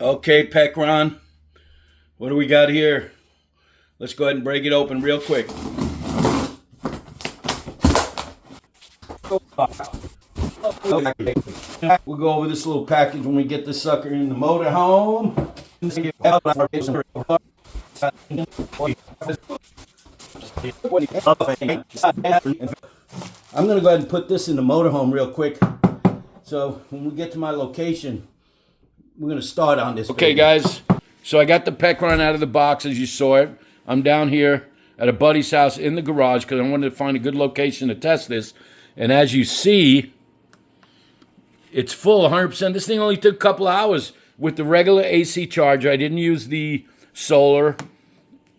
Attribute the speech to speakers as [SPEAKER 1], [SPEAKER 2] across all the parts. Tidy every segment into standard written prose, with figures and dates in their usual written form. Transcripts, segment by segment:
[SPEAKER 1] Okay, Pecron, what do we got here? Let's go ahead and break it open real quick. We'll go over this little package when we get this sucker in the motor home. I'm going to go ahead and put this in the motorhome real quick. So when we get to my location, we're going to start on this. Okay, guys. So I got the Pecron out of the box as you saw it. I'm down here at a buddy's house in the garage because I wanted to find a good location to test this. And as you see, it's full 100%. This thing only took a couple of hours with the regular AC charger. I didn't use the solar.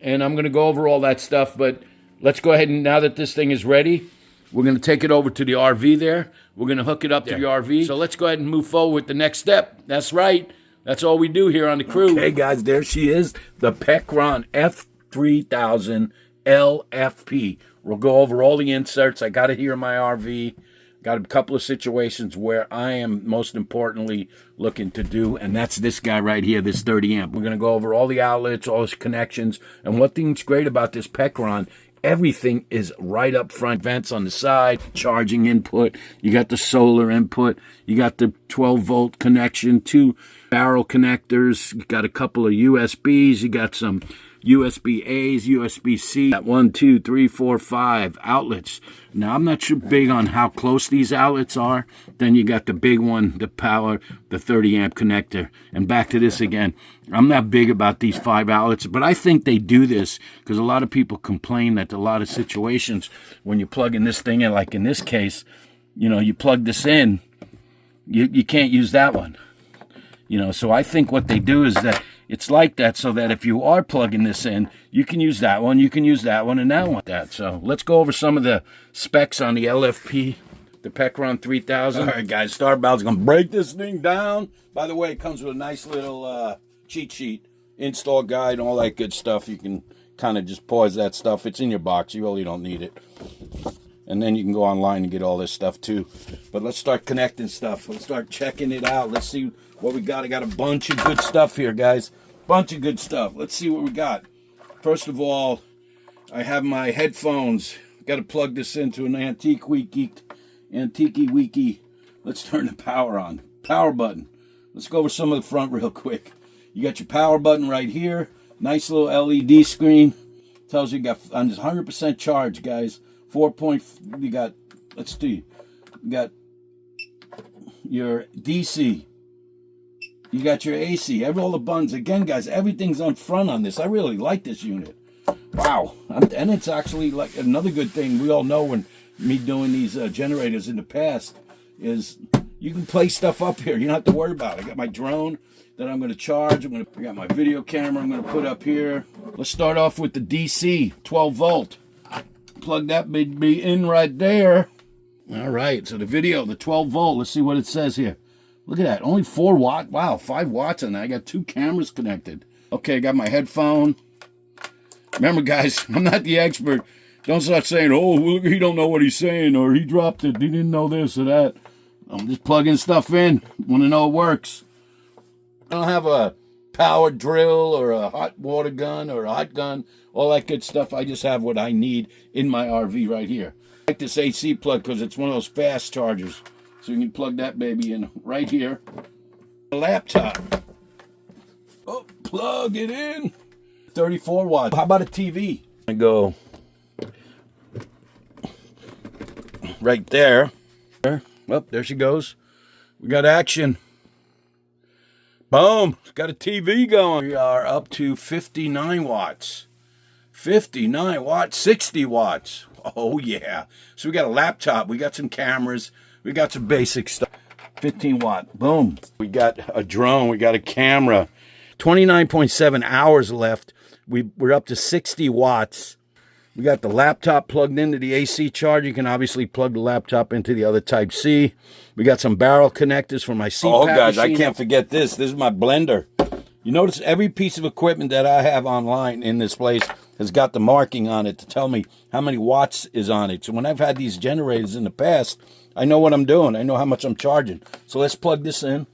[SPEAKER 1] And I'm going to go over all that stuff. But let's go ahead and now that this thing is ready, we're going to take it over to the RV there. We're going to hook it up to the RV. So let's go ahead and move forward with the next step. That's right. That's all we do here on the crew. Okay, guys, there she is. The Pecron F3000flp. We'll go over all the inserts. I got it here in my RV. Got a couple of situations where I am most importantly looking to do, and that's this guy right here, this 30 amp. We're going to go over all the outlets, all his connections, and what thing's great about this Pecron, everything is right up front. Vents on the side, charging input. You got the solar input. You got the 12-volt connection, 2 barrel connectors. You got a couple of USBs. You got some USB-A's, USB-C. Got 1, 2, 3, 4, 5 outlets. Now, I'm not sure big on how close these outlets are. Then you got the big one, the power, the 30 amp connector. And back to this again. I'm not big about these 5 outlets, but I think they do this because a lot of people complain that a lot of situations when you plug in this thing in, like in this case, you know, you plug this in, you can't use that one. You know, so I think what they do is that it's like that so that if you are plugging this in, you can use that one, you can use that one, and that one. So let's go over some of the specs on the LFP, the Pecron 3000. All right, guys, Starboard's going to break this thing down. By the way, it comes with a nice little cheat sheet, install guide, all that good stuff. You can kind of just pause that stuff. It's in your box. You really don't need it. And then you can go online and get all this stuff too. But let's start connecting stuff. Let's start checking it out. Let's see what we got. I got a bunch of good stuff here, guys. Bunch of good stuff. Let's see what we got. First of all, I have my headphones. Got to plug this into an antique wiki. Let's turn the power on. Power button. Let's go over some of the front real quick. You got your power button right here. Nice little LED screen. Tells you got on this 100% charge, guys. 4. You got, let's see. You got your DC. You got your AC, all the buttons. Again, guys, everything's on front on this. I really like this unit. Wow. And it's actually like another good thing we all know when me doing these generators in the past is you can play stuff up here. You don't have to worry about it. I got my drone that I'm going to charge. I got my video camera I'm going to put up here. Let's start off with the DC, 12 volt. Plug that baby in right there. All right, so the video, the 12 volt. Let's see what it says here. Look at that, only 4 watt. Wow, 5 watts on that. I got 2 cameras connected. Okay, I got my headphone. Remember, guys, I'm not the expert. Don't start saying, oh, look, he don't know what he's saying, or he dropped it, he didn't know this or that. I'm just plugging stuff in. Want to know it works. I don't have a power drill or a hot water gun or a hot gun, all that good stuff. I just have what I need in my RV right here. I like this AC plug because it's one of those fast chargers. So you can plug that baby in right here. A laptop. Oh, plug it in. 34 watts. How about a TV? I go right there. Oh, there she goes. We got action. Boom. Got a TV going. We are up to 59 watts. 59 watts, 60 watts. Oh, yeah. So we got a laptop. We got some cameras. We got some basic stuff. 15 watt. Boom. We got a drone. We got a camera. 29.7 hours left. We're up to 60 watts. We got the laptop plugged into the AC charger. You can obviously plug the laptop into the other Type-C. We got some barrel connectors for my CPAP
[SPEAKER 2] guys,
[SPEAKER 1] machine.
[SPEAKER 2] I can't forget this. This is my blender.
[SPEAKER 1] You notice every piece of equipment that I have online in this place has got the marking on it to tell me how many watts is on it. So when I've had these generators in the past, I know what I'm doing. I know how much I'm charging. So let's plug this in.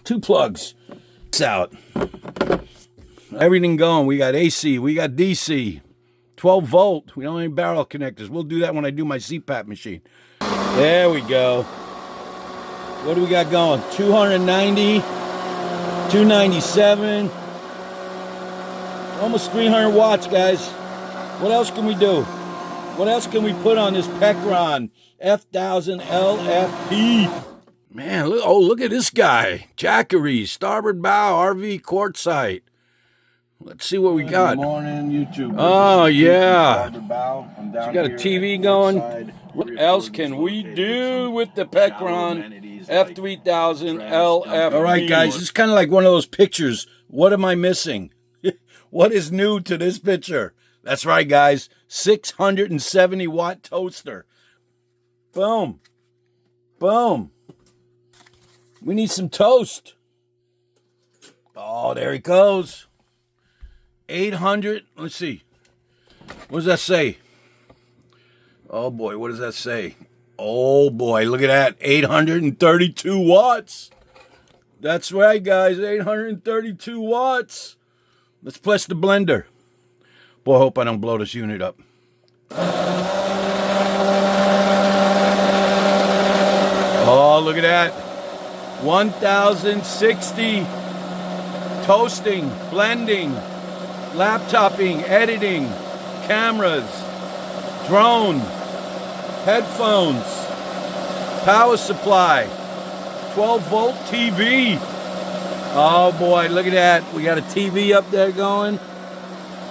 [SPEAKER 1] 2 plugs. It's out. Everything going. We got AC, we got DC, 12 volt. We don't have any barrel connectors. We'll do that when I do my CPAP machine. There we go. What do we got going? 290, 297, almost 300 watts, guys. What else can we do? What else can we put on this Pecron F3000flp? Man, look at this guy. Jackery, starboard bow, RV quartzite. Let's see what we got.
[SPEAKER 2] Good morning, YouTube.
[SPEAKER 1] Oh, yeah.
[SPEAKER 2] You got
[SPEAKER 1] a TV going. What else can we do with the Pecron F3000flp? All right, guys, it's kind of like one of those pictures. What am I missing? What is new to this picture? That's right, guys. 670 watt toaster. Boom. Boom. We need some toast. Oh, there he goes. 800. Let's see. What does that say? Oh, boy. What does that say? Oh, boy. Look at that. 832 watts. That's right, guys. 832 watts. Let's press the blender. Boy, I hope I don't blow this unit up. Oh, look at that. 1060. Toasting, blending, laptoping, editing, cameras, drone, headphones, power supply, 12 volt TV. Oh boy, look at that. We got a TV up there going.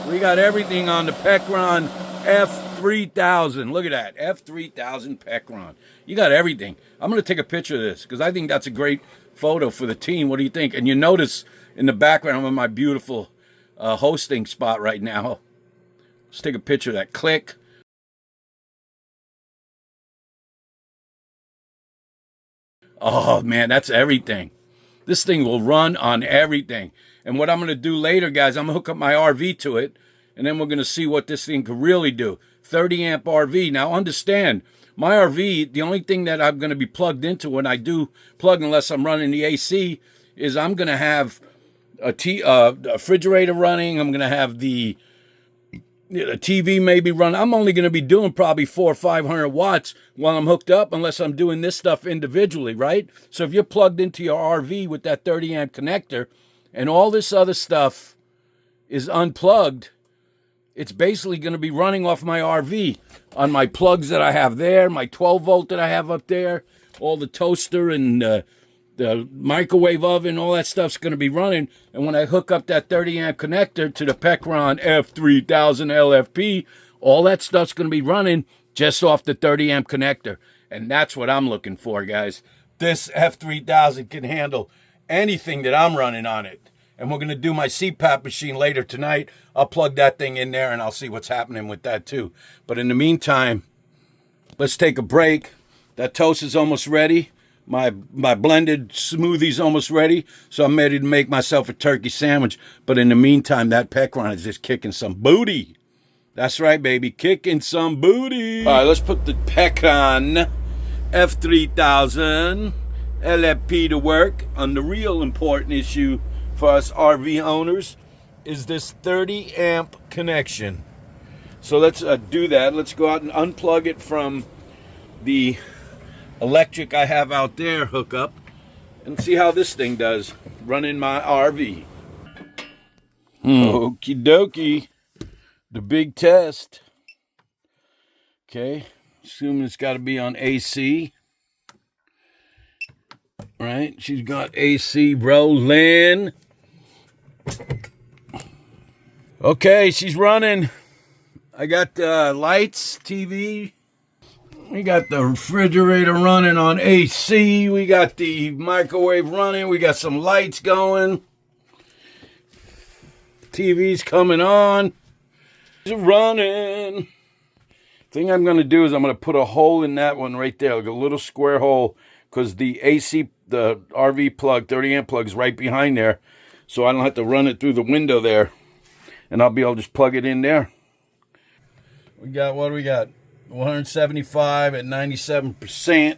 [SPEAKER 1] We got everything on the Pecron F3000. Look at that, F3000 Pecron. You got everything. I'm going to take a picture of this because I think that's a great photo for the team. What do you think? And you notice in the background of my beautiful hosting spot right now. Let's take a picture of that. Click. Oh, man, that's everything. This thing will run on everything. And what I'm going to do later, guys, I'm going to hook up my RV to it, and then we're going to see what this thing can really do. 30 amp RV. Now, understand, my RV, the only thing that I'm going to be plugged into when I do plug, unless I'm running the AC, is I'm going to have a refrigerator running. I'm going to have the TV maybe run. I'm only going to be doing probably 400 or 500 watts while I'm hooked up, unless I'm doing this stuff individually, right? So if you're plugged into your RV with that 30 amp connector and all this other stuff is unplugged, it's basically going to be running off my RV on my plugs that I have there, my 12 volt that I have up there, all the toaster and the microwave oven, all that stuff's going to be running. And when I hook up that 30 amp connector to the Pecron F3000flp, all that stuff's going to be running just off the 30 amp connector. And that's what I'm looking for, guys. This F3000 can handle anything that I'm running on it. And we're going to do my CPAP machine later tonight. I'll plug that thing in there and I'll see what's happening with that too. But in the meantime, let's take a break. That toast is almost ready. My blended smoothie's almost ready, so I'm ready to make myself a turkey sandwich. But in the meantime, that Pecron is just kicking some booty. That's right, baby, kicking some booty. All right, let's put the Pecron F3000flp to work on the real important issue for us RV owners is this 30 amp connection. So let's do that. Let's go out and unplug it from the electric I have out there hookup and see how this thing does running my RV. Okie dokie. The big test. Okay. Assuming it's got to be on AC. Right. She's got AC rolling. Okay. She's running. I got lights, TV. We got the refrigerator running on AC. We got the microwave running. We got some lights going. TV's coming on. It's running. Thing I'm going to do is I'm going to put a hole in that one right there, like a little square hole, because the AC, the RV plug, 30 amp plug is right behind there. So I don't have to run it through the window there. And I'll be able to just plug it in there. We got, what do we got? 175 at 97%.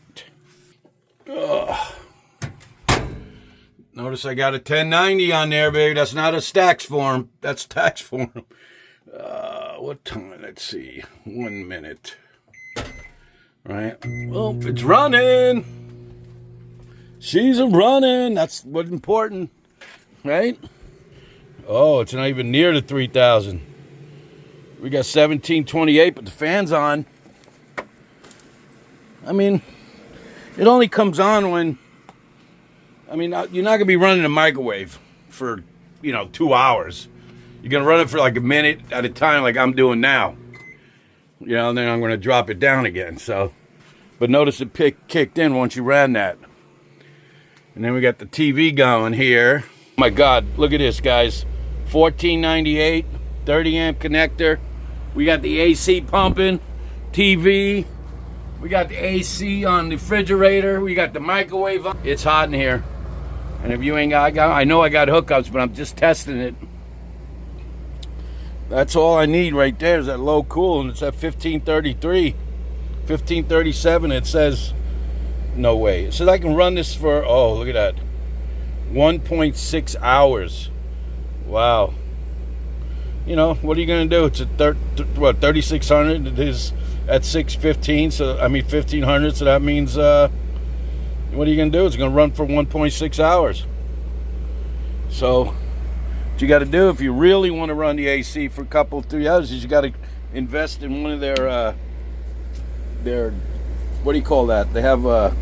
[SPEAKER 1] Notice I got a 1090 on there, baby. That's not a stacks form. That's tax form. What time? Let's see. 1 minute. Right. Oh, it's running. She's running. That's what's important. Right? Oh, it's not even near the 3,000. We got 1728, but the fan's on. I mean, it only comes on when, I mean, you're not going to be running a microwave for, 2 hours. You're going to run it for like a minute at a time like I'm doing now. And then I'm going to drop it down again. So, but notice it kicked in once you ran that. And then we got the TV going here. Oh my God, look at this, guys. 1498, 30 amp connector. We got the AC pumping, TV. We got the AC on the refrigerator. We got the microwave on. It's hot in here. And if you ain't got, I know I got hookups, but I'm just testing it. That's all I need right there is that low cool, and it's at 1533. 1537, it says, no way. It says I can run this for, oh, look at that. 1.6 hours. Wow. What are you going to do? It's at 3,600. It is at 615. So, 1,500. So that means, what are you going to do? It's going to run for 1.6 hours. So, what you got to do if you really want to run the AC for a couple, 3 hours is you got to invest in one of their, what do you call that? They have a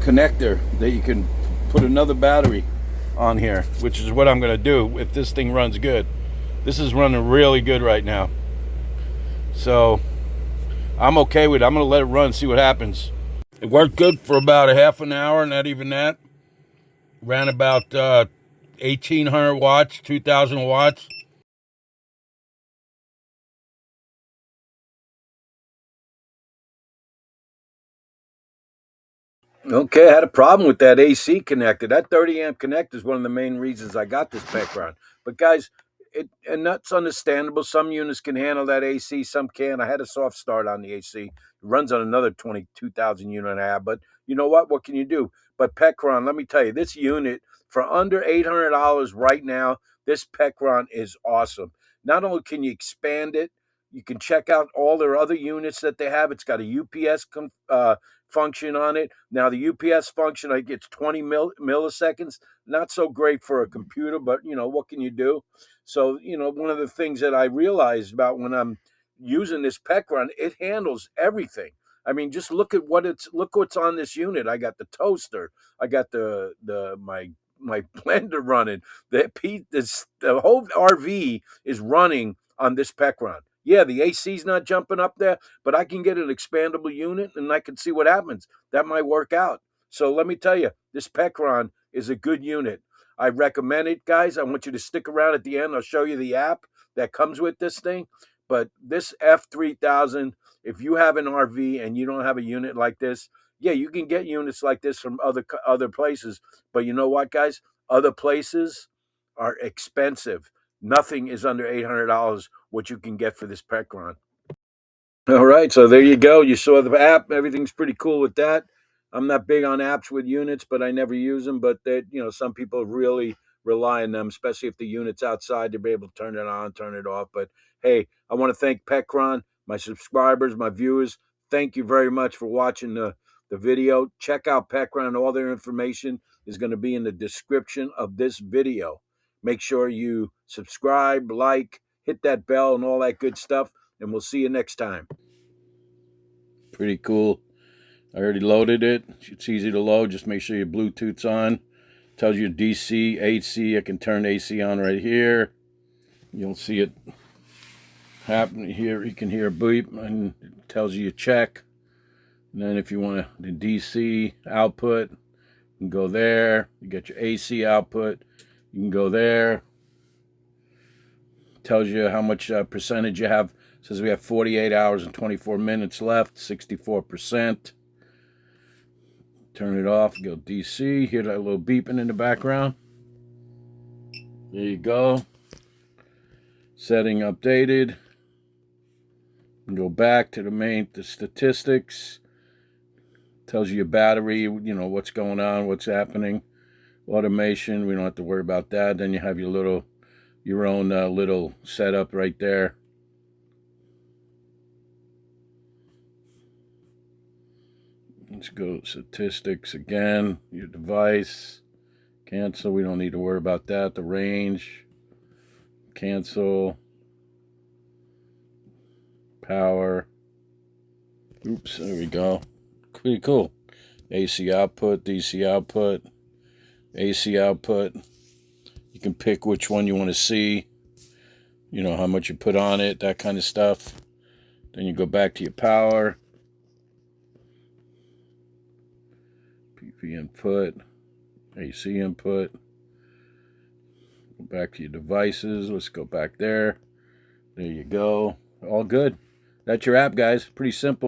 [SPEAKER 1] connector that you can put another battery on here, which is what I'm going to do if this thing runs good. This is running really good right now. So I'm okay with it. I'm going to let it run, see what happens. It worked good for about a half an hour, not even that. Ran about 1,800 watts, 2,000 watts. Okay, I had a problem with that AC connector. That 30 amp connector is one of the main reasons I got this Pecron. But guys, and that's understandable. Some units can handle that AC, some can't. I had a soft start on the AC. It runs on another 22,000 unit I have. But you know what? What can you do? But Pecron, let me tell you, this unit for under $800 right now, this Pecron is awesome. Not only can you expand it, you can check out all their other units that they have. It's got a UPS function on it. Now the UPS function, I get 20 milliseconds. Not so great for a computer, but what can you do? So one of the things that I realized about when I'm using this Pecron, it handles everything. I mean, just look what's on this unit. I got the toaster. I got my blender running. The whole RV is running on this Pecron. Yeah, the AC's not jumping up there, but I can get an expandable unit and I can see what happens. That might work out. So let me tell you, this Pecron is a good unit. I recommend it, guys. I want you to stick around at the end. I'll show you the app that comes with this thing. But this F3000, if you have an RV and you don't have a unit like this, yeah, you can get units like this from other places. But you know what, guys? Other places are expensive. Nothing is under $800 what you can get for this Pecron. All right, so there you go. You saw the app. Everything's pretty cool with that. I'm not big on apps with units, but I never use them. But some people really rely on them, especially if the unit's outside, to be able to turn it on, turn it off. But hey, I want to thank Pecron, my subscribers, my viewers. Thank you very much for watching the video. Check out Pecron. All their information is going to be in the description of this video. Make sure you subscribe, like, hit that bell, and all that good stuff. And we'll see you next time. Pretty cool. I already loaded it. It's easy to load. Just make sure your Bluetooth's on. Tells you DC, AC. I can turn AC on right here. You'll see it happen here. You can hear a beep and it tells you check. And then if you want the DC output, you can go there. You get your AC output. You can go there. Tells you how much percentage you have. It says we have 48 hours and 24 minutes left, 64%. Turn it off, go DC. Hear that little beeping in the background. There you go. Setting updated. And go back to the statistics. Tells you your battery, you know, what's going on, what's happening. Automation, we don't have to worry about that. Then you have your own little setup right there. Let's go statistics again. Your device. Cancel. We don't need to worry about that. The range. Cancel. Power. Oops, there we go. Pretty cool. AC output, DC output, AC output. You can pick which one you want to see. You know, how much you put on it, that kind of stuff. Then you go back to your power. PV input. AC input. Go back to your devices. Let's go back there. There you go. All good. That's your app, guys. Pretty simple.